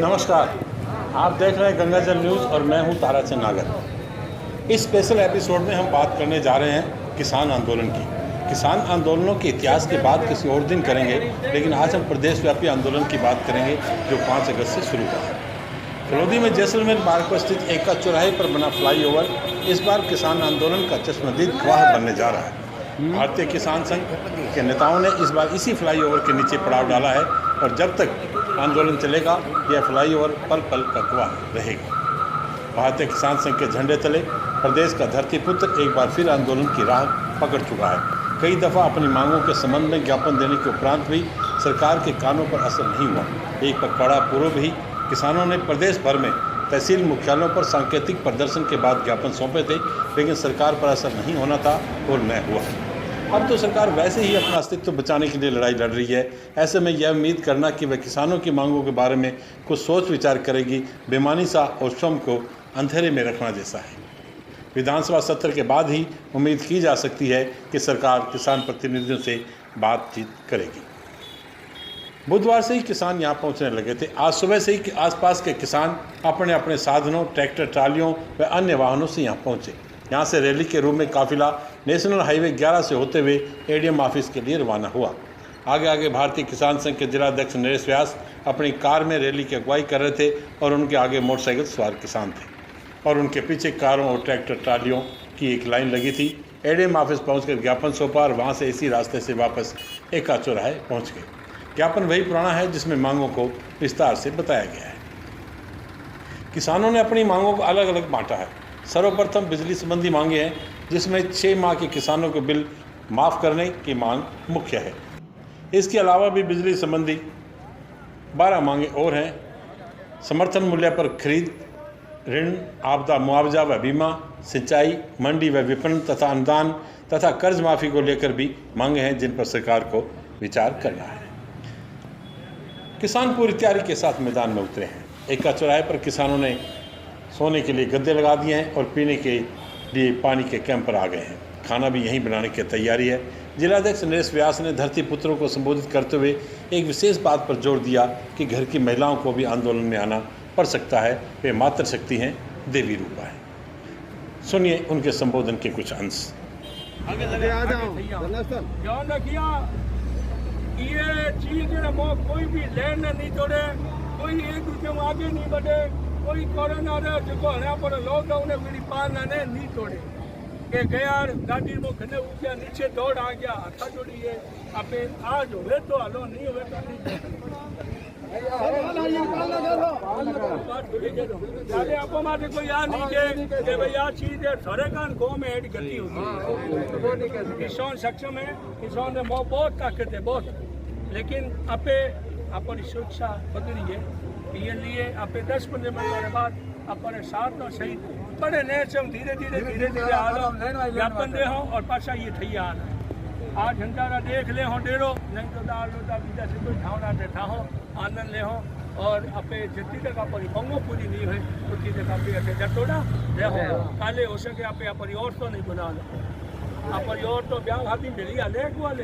नमस्कार, आप देख रहे हैं गंगाजल न्यूज़ और मैं हूं ताराचंद नागर। इस स्पेशल एपिसोड में हम बात करने जा रहे हैं किसान आंदोलन की। किसान आंदोलनों के इतिहास की बात किसी और दिन करेंगे, लेकिन आज हम प्रदेशव्यापी आंदोलन की बात करेंगे जो 5 अगस्त से शुरू हुआ है। फलोदी में जैसलमेर मार्ग पर स्थित एका चौराहे पर बना फ्लाईओवर इस बार किसान आंदोलन का चश्मदीद गवाह बनने जा रहा है। भारतीय किसान संघ के नेताओं ने इस बार इसी फ्लाईओवर के नीचे पड़ाव डाला है और जब तक आंदोलन चलेगा यह फ्लाईओवर पल पल का गवाह रहेगा। भारतीय किसान संघ के झंडे तले प्रदेश का धरतीपुत्र एक बार फिर आंदोलन की राह पकड़ चुका है। कई दफ़ा अपनी मांगों के संबंध में ज्ञापन देने के उपरांत भी सरकार के कानों पर असर नहीं हुआ। एक पखवाड़ा पूर्व भी किसानों ने प्रदेश भर में तहसील मुख्यालयों पर सांकेतिक प्रदर्शन के बाद ज्ञापन सौंपे थे, लेकिन सरकार पर असर नहीं होना था और न हुआ। अब तो सरकार वैसे ही अपना अस्तित्व बचाने के लिए लड़ाई लड़ रही है। ऐसे में यह उम्मीद करना कि वह किसानों की मांगों के बारे में कुछ सोच विचार करेगी, बेमानी सा और स्वयं को अंधेरे में रखना जैसा है। विधानसभा सत्र के बाद ही उम्मीद की जा सकती है कि सरकार किसान प्रतिनिधियों से बातचीत करेगी। बुधवार से ही किसान यहाँ पहुँचने लगे थे। आज सुबह से ही आसपास के किसान अपने अपने साधनों, ट्रैक्टर ट्रालियों व अन्य वाहनों से यहाँ पहुँचे। यहाँ से रैली के रूप में काफिला नेशनल हाईवे 11 से होते हुए एडीएम ऑफिस के लिए रवाना हुआ। आगे आगे भारतीय किसान संघ के जिलाध्यक्ष नरेश व्यास अपनी कार में रैली की अगुवाई कर रहे थे और उनके आगे मोटरसाइकिल सवार किसान थे और उनके पीछे कारों और ट्रैक्टर ट्रालियों की एक लाइन लगी थी। एडीएम ऑफिस पहुँचकर ज्ञापन सौंपा और वहाँ से इसी रास्ते से वापस एका चौराहे पहुँच गए। ज्ञापन वही पुराना है जिसमें मांगों को विस्तार से बताया गया है। किसानों ने अपनी मांगों को अलग अलग बांटा है। सर्वप्रथम बिजली संबंधी मांगे हैं, जिसमें 6 माह के किसानों को बिल माफ़ करने की मांग मुख्य है। इसके अलावा भी बिजली संबंधी 12 मांगे और हैं। समर्थन मूल्य पर खरीद, ऋण, आपदा मुआवजा व बीमा, सिंचाई, मंडी व विपणन तथा अनुदान तथा कर्ज माफ़ी को लेकर भी मांगे हैं जिन पर सरकार को विचार करना है। किसान पूरी तैयारी के साथ मैदान में उतरे हैं। एका चौराहे पर किसानों ने सोने के लिए गद्दे लगा दिए हैं और पीने के लिए पानी के कैंप पर आ गए हैं। खाना भी यहीं बनाने की तैयारी है। जिलाध्यक्ष नरेश व्यास ने धरती पुत्रों को संबोधित करते हुए एक विशेष बात पर जोर दिया कि घर की महिलाओं को भी आंदोलन में आना पड़ सकता है। वे मातृशक्ति हैं, देवी रूपा है। सुनिए उनके संबोधन के कुछ अंश। ये चीज कोई भी लैंड नहीं तोड़े, कोई एक दूसरे में आगे नहीं बढ़े, कोई कोरोना जो पर लॉकडाउन मेरी पालना ने नहीं तोड़े के गया गाड़ी में घने उठा नीचे दौड़ आ गया हाथा जोड़िए आप आज हुए तो हलो नहीं हुए तो नहीं। कोई आ नहीं के भाई आ चीज है सारे कान को में एड गति होगी। किसान सक्षम है, किसान ने बहुत ताकत है बहुत, लेकिन आपे अपनी सुरक्षा बदली है। ये लिए आपे 10-15 मिनट के बाद अपने साथ तो सही बड़े नए से धीरे धीरे आ ज्ञापन दे हो और पाछा ये थी आ आज झंडारा देख ले हो डेरो नहीं तो दाल लोटा बीजा से कोई ठावना बैठा हो आनंद ले हो और अपने जितनी तक अपनी मंगो पूरी नहीं हुई उतनी तक आप जटोड़ा रहो। काले हो सके आप अपनी और तो नहीं बना लो अपनी और तो ब्याह हाथी मिली हाले वाले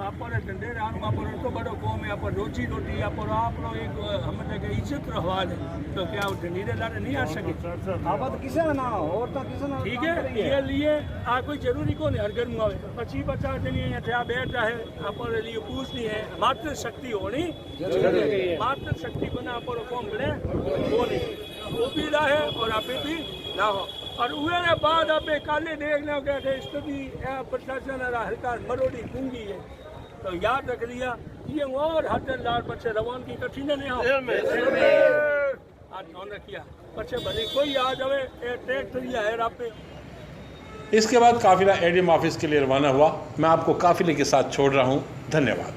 अपने झंडे पर तो बड़ो कौम है अपन रोजी रोटी अपन आप एक हम जगह इज्जत रहवाल है तो क्या नीरे लारे नहीं आ सके ठीक है। ये लिए आ कोई जरूरी को नहीं हर घर में आवे 25-50 दिन यहाँ बैठ रहे अपन लिए पूछ नहीं है। मात्र शक्ति होनी मात्र शक्ति बना अपन कौम बने वो नहीं वो भी रहे और आप भी ना हो और उन्हें बाद आप काले देख लो क्या स्थिति प्रशासन हल्का मरोड़ी गूंगी है तो याद रख लिया ये और हाथन लाल पछे रवान की कठिन नहीं हो आज ध्यान रखिया पछे भले कोई आ जावे ट्रैक्टर या है आप। इसके बाद काफिला एडीएम ऑफिस के लिए रवाना हुआ। मैं आपको काफिले के साथ छोड़ रहा हूँ। धन्यवाद।